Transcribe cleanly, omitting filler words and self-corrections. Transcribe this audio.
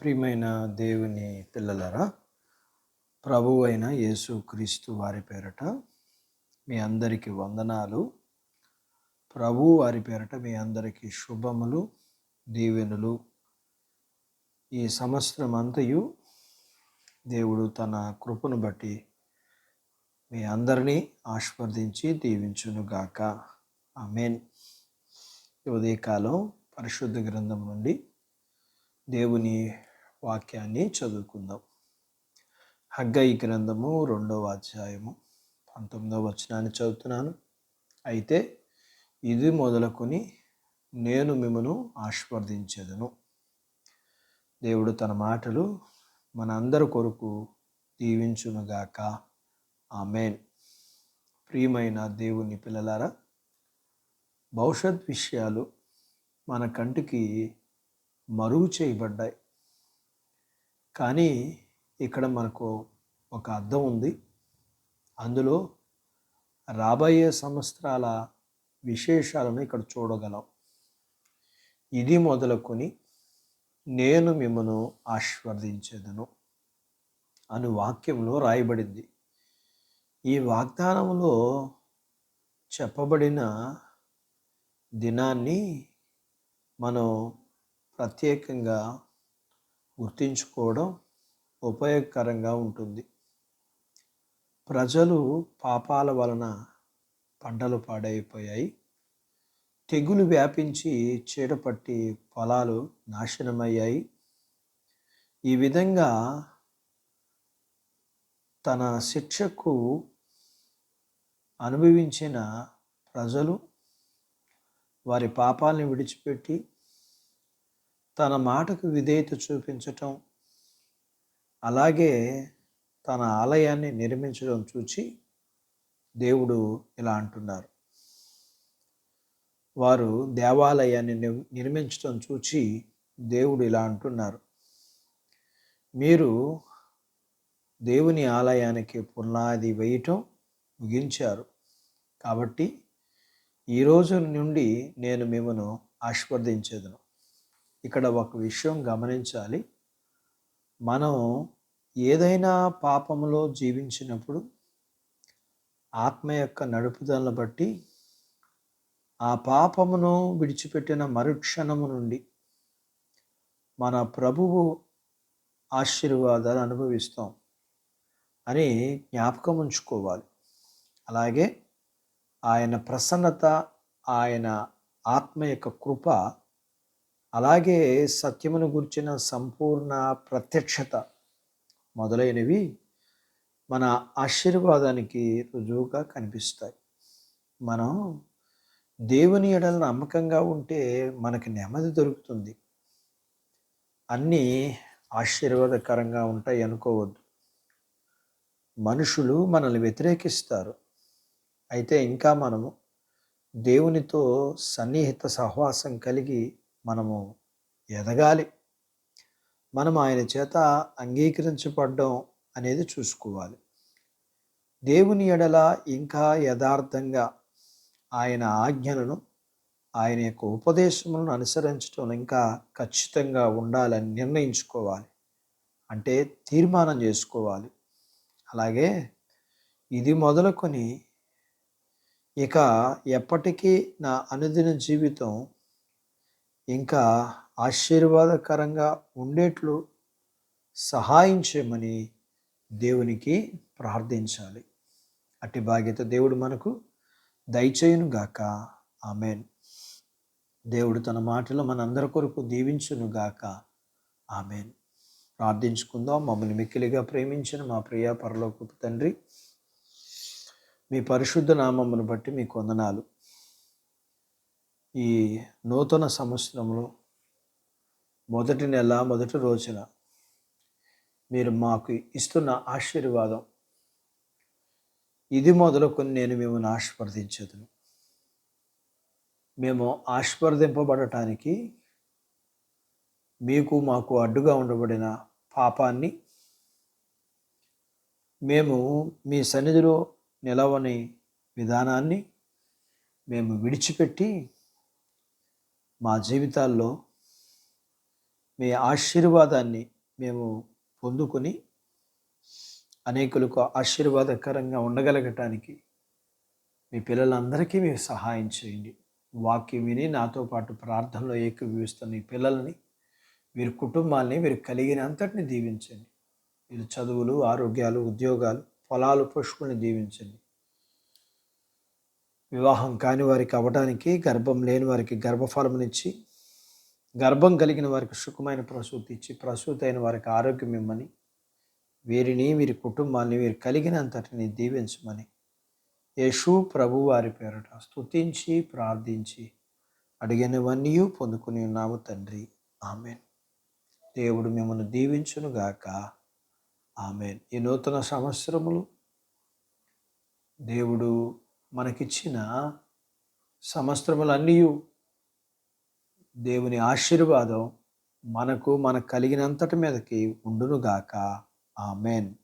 ప్రియమైన దేవుని పిల్లలారా, ప్రభువు అయిన యేసుక్రీస్తు వారి పేరట మీ అందరికీ వందనాలు. ప్రభువు వారి పేరట మీ అందరికీ శుభములు, దీవెనలు. ఈ సంవత్సరం అంతయు దేవుడు తన కృపను బట్టి మీ అందరినీ ఆశీర్వదించి దీవించునుగాక. ఆమేన్. ఈ ఉదయకాలం పరిశుద్ధ గ్రంథం నుండి దేవుని వాక్యాన్ని చదువుకుందాం. హగ్గయి గ్రంథము 2వ అధ్యాయము 19వ వచనాన్ని చదువుతున్నాను. అయితే ఇది మొదలుకొని నేను మిమ్మను ఆశీర్వదించెదను. దేవుడు తన మాటలు మన అందరి కొరకు దీవించునుగాక. ఆమేన్. ప్రియమైన దేవుని పిల్లలారా, భవిష్యత్ విషయాలు మన కంటికి మరుగు చేయబడ్డాయి. కానీ ఇక్కడ మనకు ఒక అర్థం ఉంది. అందులో రాబోయే సంవత్సరాల విశేషాలను ఇక్కడ చూడగలం. ఇది మొదలుకొని నేను మిమ్మను ఆశీర్వదించెదను అను వాక్యంలో రాయబడింది. ఈ వాగ్దానంలో చెప్పబడిన దినాన్ని మనం ప్రత్యేకంగా గుర్తించుకోవడం ఉపయోగకరంగా ఉంటుంది. ప్రజలు పాపాల వలన పంటలు పాడైపోయాయి. తెగులు వ్యాపించి చీడపట్టి పొలాలు నాశనమయ్యాయి. ఈ విధంగా తన శిక్షకు అనుభవించిన ప్రజలు వారి పాపాలని విడిచిపెట్టి తన మాటకు విధేయత చూపించటం, అలాగే తన ఆలయాన్ని నిర్మించడం చూచి దేవుడు ఇలా అంటున్నారు. వారు దేవాలయాన్ని నిర్మించడం చూచి దేవుడు ఇలా అంటున్నారు. మీరు దేవుని ఆలయానికి పునాది వేయటం ముగించారు. కాబట్టి ఈ రోజు నుండి నేను మిమ్మను ఆశీర్వదించెదను. ఇక్కడ ఒక విషయం గమనించాలి. మనం ఏదైనా పాపములో జీవించినప్పుడు ఆత్మ యొక్క నడుపుదలను బట్టి ఆ పాపమును విడిచిపెట్టిన మరుక్షణము నుండి మన ప్రభువు ఆశీర్వాదాలు అనుభవిస్తాం అని జ్ఞాపకం ఉంచుకోవాలి. అలాగే ఆయన ప్రసన్నత, ఆయన ఆత్మ యొక్క కృప, అలాగే సత్యమును గురించిన సంపూర్ణ ప్రత్యక్షత మొదలైనవి మన ఆశీర్వాదానికి రుజువుగా కనిపిస్తాయి. మనం దేవుని ఎడల నమ్మకంగా ఉంటే మనకి నెమ్మది దొరుకుతుంది. అన్నీ ఆశీర్వాదకరంగా ఉంటాయి అనుకోవద్దు. మనుషులు మనల్ని వ్యతిరేకిస్తారు. అయితే ఇంకా మనము దేవునితో సన్నిహిత సహవాసం కలిగి మనము ఎదగాలి. మనం ఆయన చేత అంగీకరించబడడం అనేది చూసుకోవాలి. దేవుని ఎడల ఇంకా యథార్థంగా ఆయన ఆజ్ఞలను, ఆయన యొక్క ఉపదేశములను అనుసరించడం ఇంకా ఖచ్చితంగా ఉండాలని నిర్ణయించుకోవాలి. అంటే తీర్మానం చేసుకోవాలి. అలాగే ఇది మొదలుకొని ఇక ఎప్పటికీ నా అనుదిన జీవితం ఇంకా ఆశీర్వాదకరంగా ఉండేట్లు సహాయం చేయమని దేవునికి ప్రార్థించాలి. అట్టి బాధ్యత దేవుడు మనకు దయచేయునుగాక. ఆమేన్. దేవుడు తన మాటలు మనందరి కొరకు దీవించునుగాక. ఆమేన్. ప్రార్థించుకుందాం. మమ్మల్ని మిక్కిలిగా ప్రేమించిన మా ప్రియ పరలోకపు తండ్రి, మీ పరిశుద్ధ నామమును బట్టి మీకు వందనాలు. ఈ నూతన సంవత్సరంలో మొదటి నెల మొదటి రోజున మీరు మాకు ఇస్తున్న ఆశీర్వాదం, ఇది మొదలుకొని నేను మిమ్మల్ని ఆశీర్వదించెదను. మేము ఆశీర్వదింపబడటానికి మీకు మాకు అడ్డుగా ఉండబడిన పాపాన్ని, మేము మీ సన్నిధిలో నిలవని విధానాన్ని మేము విడిచిపెట్టి మా జీవితాల్లో మీ ఆశీర్వాదాన్ని మేము పొందుకొని అనేకులకు ఆశీర్వాదకరంగా ఉండగలగటానికి మీ పిల్లలందరికీ మీరు సహాయం చేయండి. వాక్యం విని నాతో పాటు ప్రార్థనలో ఏకీభవిస్తున్న ఈ పిల్లల్ని, వీరి కుటుంబాల్ని, వీరు కలిగిన అంతటిని దీవించండి. వీరి చదువులు, ఆరోగ్యాలు, ఉద్యోగాలు, పొలాలు, పశువుల్ని దీవించండి. వివాహం కాని వారికి అవ్వడానికి, గర్భం లేని వారికి గర్భఫలమునిచ్చి, గర్భం కలిగిన వారికి సుఖమైన ప్రసూతి ఇచ్చి, ప్రసూతి అయిన వారికి ఆరోగ్యం ఇమ్మని, వీరిని, వీరి కుటుంబాన్ని, వీరు కలిగినంతటిని దీవించమని యేసు ప్రభు వారి పేరట స్తుతించి ప్రార్థించి అడిగినవన్నీ పొందుకుని ఉన్నాము తండ్రి. ఆమెన్. దేవుడు మిమ్మల్ని దీవించునుగాక. ఆమెన్. ఈ నూతన సంవత్సరములు దేవుడు మనకిచ్చిన సంవత్సరములన్నీ దేవుని ఆశీర్వాదం మనకు కలిగినంతటి మీదకి ఉండునుగాక. ఆమెన్.